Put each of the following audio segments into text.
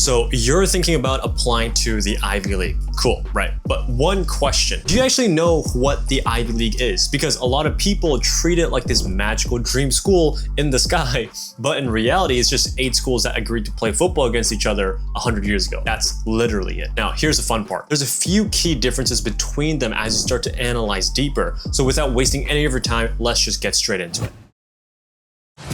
So you're thinking about applying to the Ivy League. Cool, right? But one question, do you actually know what the Ivy League is? Because a lot of people treat it like this magical dream school in the sky, but in reality, it's just 8 schools that agreed to play football against each other 100 years ago. That's literally it. Now, here's the fun part. There's a few key differences between them as you start to analyze deeper. So without wasting any of your time, let's just get straight into it.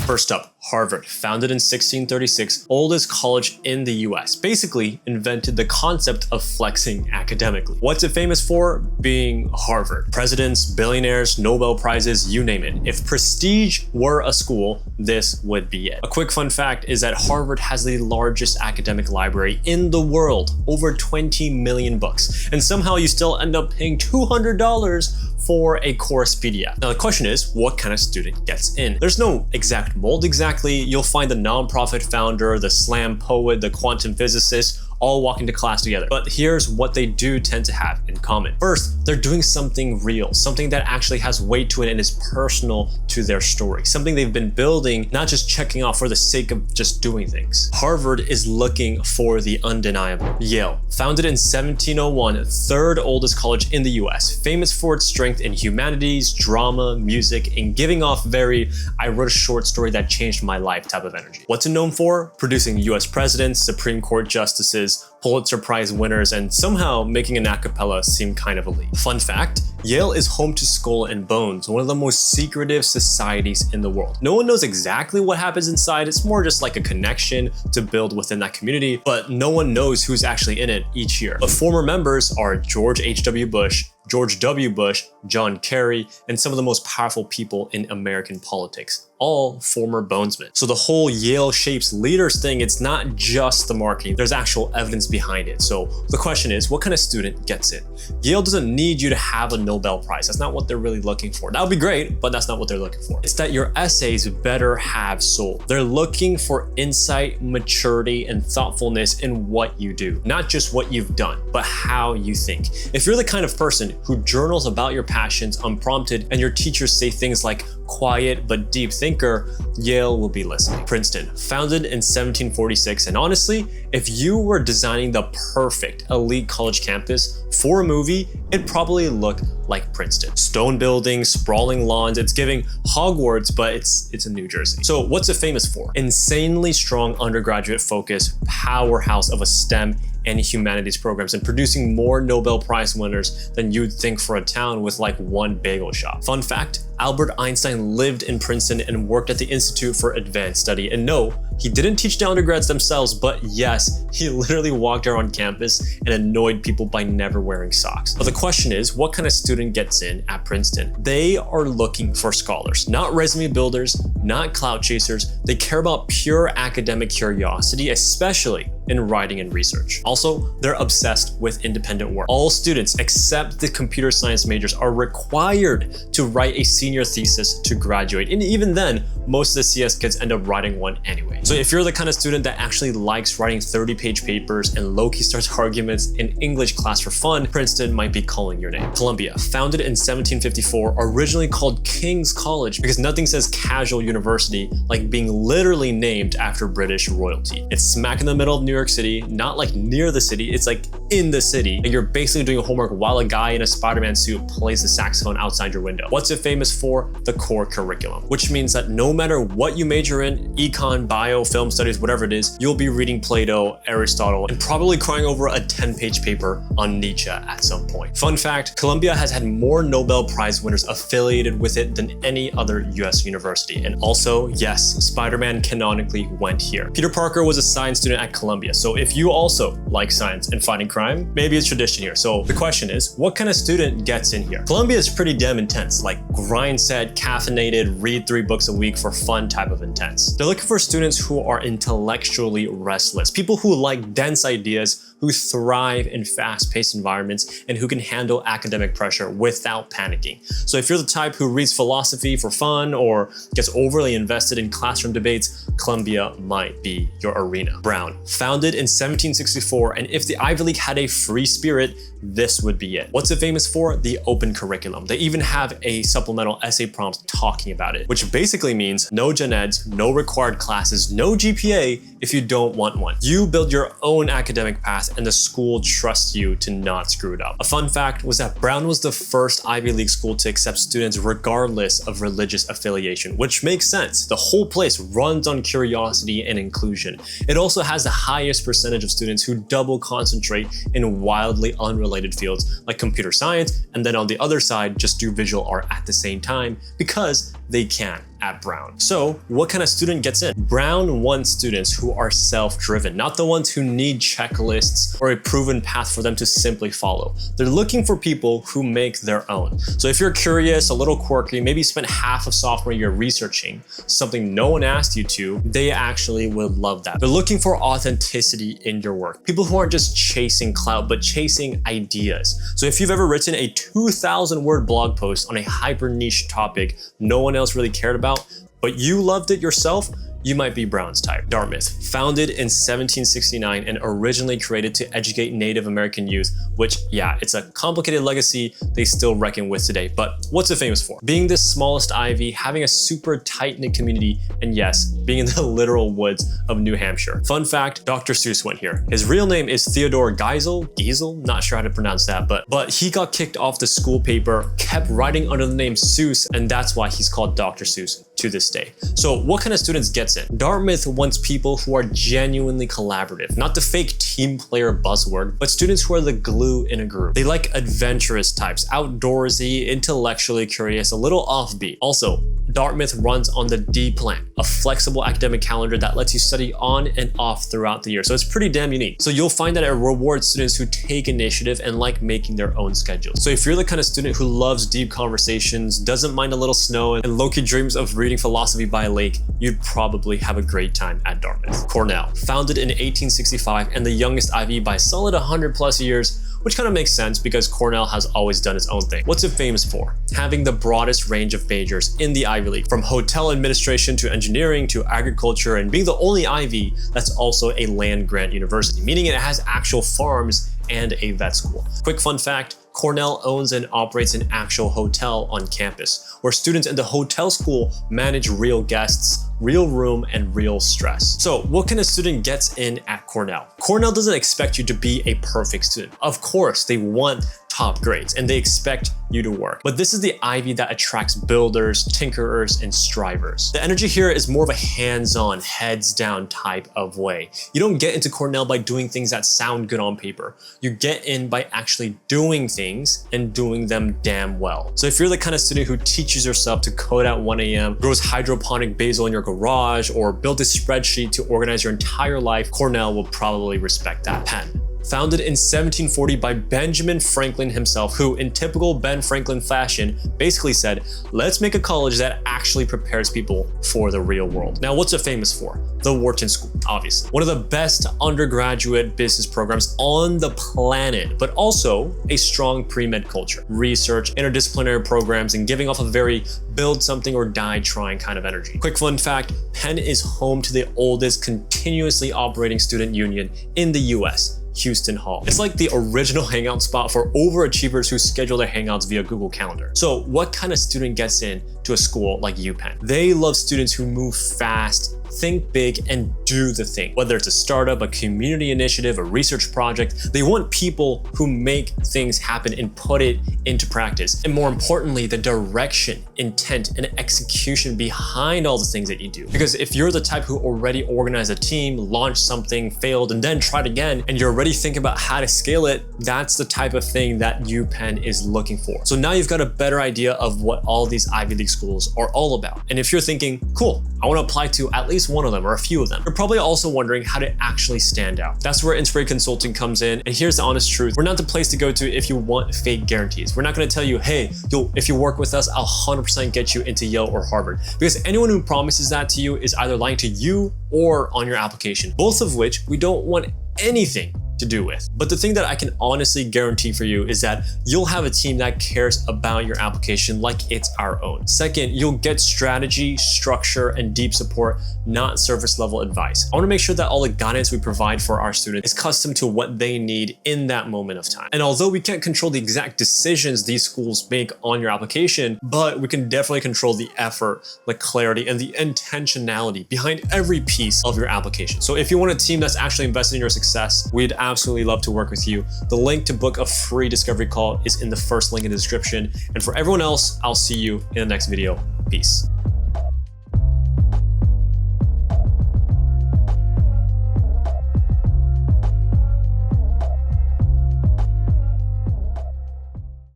First up, Harvard, founded in 1636, oldest college in the US, basically invented the concept of flexing academically. What's it famous for? Being Harvard. Presidents, billionaires, Nobel Prizes, you name it. If prestige were a school, this would be it. A quick fun fact is that Harvard has the largest academic library in the world, over 20 million books, and somehow you still end up paying $200 for a course PDF. Now the question is, what kind of student gets in? There's no exact mold exactly. You'll find the nonprofit founder, the slam poet, the quantum physicist, all walking to class together. But here's what they do tend to have in common. First, they're doing something real, something that actually has weight to it and is personal to their story, something they've been building, not just checking off for the sake of just doing things. Harvard is looking for the undeniable. Yale, founded in 1701, third oldest college in the US, famous for its strength in humanities, drama, music, and giving off very, I wrote a short story that changed my life type of energy. What's it known for? Producing US presidents, Supreme Court justices, Pulitzer Prize winners, and somehow making an a cappella seem kind of elite. Fun fact, Yale is home to Skull and Bones, one of the most secretive societies in the world. No one knows exactly what happens inside, it's more just like a connection to build within that community, but no one knows who's actually in it each year. But former members are George H.W. Bush, George W. Bush, John Kerry, and some of the most powerful people in American politics, all former Bonesmen. So the whole Yale Shapes Leaders thing, it's not just the marketing, there's actual evidence behind it. So the question is, what kind of student gets in? Yale doesn't need you to have a Nobel Prize. That's not what they're really looking for. That would be great, but that's not what they're looking for. It's that your essays better have soul. They're looking for insight, maturity, and thoughtfulness in what you do. Not just what you've done, but how you think. If you're the kind of person who journals about your passions unprompted and your teachers say things like quiet but deep thinker, Yale will be listening. Princeton, founded in 1746, and honestly, if you were designing the perfect elite college campus for a movie, it'd probably look like Princeton. Stone buildings, sprawling lawns, it's giving Hogwarts, but it's in New Jersey. So what's it famous for? Insanely strong undergraduate focus, powerhouse of a STEM and humanities programs, and producing more Nobel Prize winners than you'd think for a town with like one bagel shop. Fun fact, Albert Einstein lived in Princeton and worked at the Institute for Advanced Study. And no, he didn't teach the undergrads themselves, but yes, he literally walked around campus and annoyed people by never wearing socks. But the question is, what kind of student gets in at Princeton? They are looking for scholars, not resume builders, not clout chasers. They care about pure academic curiosity, especially in writing and research. Also, they're obsessed with independent work. All students except the computer science majors are required to write a senior thesis to graduate. And even then, most of the CS kids end up writing one anyway. So if you're the kind of student that actually likes writing 30-page papers and low-key starts arguments in English class for fun, Princeton might be calling your name. Columbia, founded in 1754, originally called King's College because nothing says casual university like being literally named after British royalty. It's smack in the middle of New York City, not like near the city, it's like in the city. And you're basically doing homework while a guy in a Spider-Man suit plays the saxophone outside your window. What's it famous for? The core curriculum, which means that no matter what you major in, econ, bio, film studies, whatever it is, you'll be reading Plato, Aristotle, and probably crying over a 10-page paper on Nietzsche at some point. Fun fact, Columbia has had more Nobel Prize winners affiliated with it than any other US university. And also, yes, Spider-Man canonically went here. Peter Parker was a science student at Columbia, so if you also like science and fighting crime, maybe it's tradition here. So the question is, what kind of student gets in here? Columbia is pretty damn intense, like grind set, caffeinated, read 3 books a week for fun type of intense. They're looking for students who are intellectually restless, people who like dense ideas, who thrive in fast-paced environments, and who can handle academic pressure without panicking. So if you're the type who reads philosophy for fun or gets overly invested in classroom debates, Columbia might be your arena. Brown, founded in 1764, and if the Ivy League had a free spirit, this would be it. What's it famous for? The open curriculum. They even have a supplemental essay prompt talking about it, which basically means no gen eds, no required classes, no GPA, if you don't want one. You build your own academic path and the school trusts you to not screw it up. A fun fact was that Brown was the first Ivy League school to accept students regardless of religious affiliation, which makes sense. The whole place runs on curiosity and inclusion. It also has the highest percentage of students who double concentrate in wildly unrelated fields like computer science, and then on the other side just do visual art at the same time because they can at Brown. So what kind of student gets in? Brown wants students who are self-driven, not the ones who need checklists or a proven path for them to simply follow. They're looking for people who make their own. So if you're curious, a little quirky, maybe spent half of sophomore year researching something no one asked you to, they actually would love that. They're looking for authenticity in your work. People who aren't just chasing clout, but chasing ideas. So if you've ever written a 2,000 word blog post on a hyper niche topic no one else really cared about, but you loved it yourself, you might be Brown's type. Dartmouth, founded in 1769 and originally created to educate Native American youth, which, yeah, it's a complicated legacy they still reckon with today. But what's it famous for? Being the smallest Ivy, having a super tight-knit community, and yes, being in the literal woods of New Hampshire. Fun fact, Dr. Seuss went here. His real name is Theodore Geisel, not sure how to pronounce that, but he got kicked off the school paper, kept writing under the name Seuss, and that's why he's called Dr. Seuss to this day. So what kind of students gets in? Dartmouth wants people who are genuinely collaborative, not the fake team player buzzword, but students who are the glue in a group. They like adventurous types, outdoorsy, intellectually curious, a little offbeat. Also, Dartmouth runs on the D plan, a flexible academic calendar that lets you study on and off throughout the year. So it's pretty damn unique. So you'll find that it rewards students who take initiative and like making their own schedules. So if you're the kind of student who loves deep conversations, doesn't mind a little snow, and low-key dreams of reading philosophy by a lake, you'd probably have a great time at Dartmouth. Cornell, founded in 1865 and the youngest Ivy by a solid 100 plus years, which kind of makes sense because Cornell has always done its own thing. What's it famous for? Having the broadest range of majors in the Ivy League, from hotel administration to engineering to agriculture, and being the only Ivy that's also a land-grant university, meaning it has actual farms and a vet school. Quick fun fact, Cornell owns and operates an actual hotel on campus, where students in the hotel school manage real guests, real room, and real stress. So what kind of student gets in at Cornell? Cornell doesn't expect you to be a perfect student. Of course, they want top grades and they expect you to work. But this is the Ivy that attracts builders, tinkerers, and strivers. The energy here is more of a hands-on, heads-down type of way. You don't get into Cornell by doing things that sound good on paper. You get in by actually doing things and doing them damn well. So if you're the kind of student who teaches yourself to code at 1 a.m., grows hydroponic basil in your garage, or build a spreadsheet to organize your entire life, Cornell will probably respect that. Penn, founded in 1740 by Benjamin Franklin himself, who in typical Ben Franklin fashion basically said, let's make a college that actually prepares people for the real world. Now, what's it famous for? The Wharton School, obviously. One of the best undergraduate business programs on the planet, but also a strong pre-med culture, research, interdisciplinary programs, and giving off a very build something or die trying kind of energy. Quick fun fact, Penn is home to the oldest continuously operating student union in the US. Houston Hall. It's like the original hangout spot for overachievers who schedule their hangouts via Google Calendar. So what kind of student gets in to a school like UPenn? They love students who move fast, think big, and do the thing. Whether it's a startup, a community initiative, a research project, they want people who make things happen and put it into practice. And more importantly, the direction, intent, and execution behind all the things that you do. Because if you're the type who already organized a team, launched something, failed, and then tried again, and you're already thinking about how to scale it, that's the type of thing that UPenn is looking for. So now you've got a better idea of what all these Ivy League schools are all about. And if you're thinking, cool, I want to apply to at least one of them or a few of them, you're probably also wondering how to actually stand out. That's where Inspire Consulting comes in. And here's the honest truth. We're not the place to go to if you want fake guarantees. We're not going to tell you, hey, if you work with us, I'll 100% get you into Yale or Harvard. Because anyone who promises that to you is either lying to you or on your application, both of which we don't want anything to do with. But the thing that I can honestly guarantee for you is that you'll have a team that cares about your application like it's our own. Second, you'll get strategy, structure, and deep support, not surface level advice. I want to make sure that all the guidance we provide for our students is custom to what they need in that moment of time. And although we can't control the exact decisions these schools make on your application, but we can definitely control the effort, the clarity, and the intentionality behind every piece of your application. So if you want a team that's actually invested in your success, we'd absolutely love to work with you. The link to book a free discovery call is in the first link in the description. And for everyone else, I'll see you in the next video. Peace.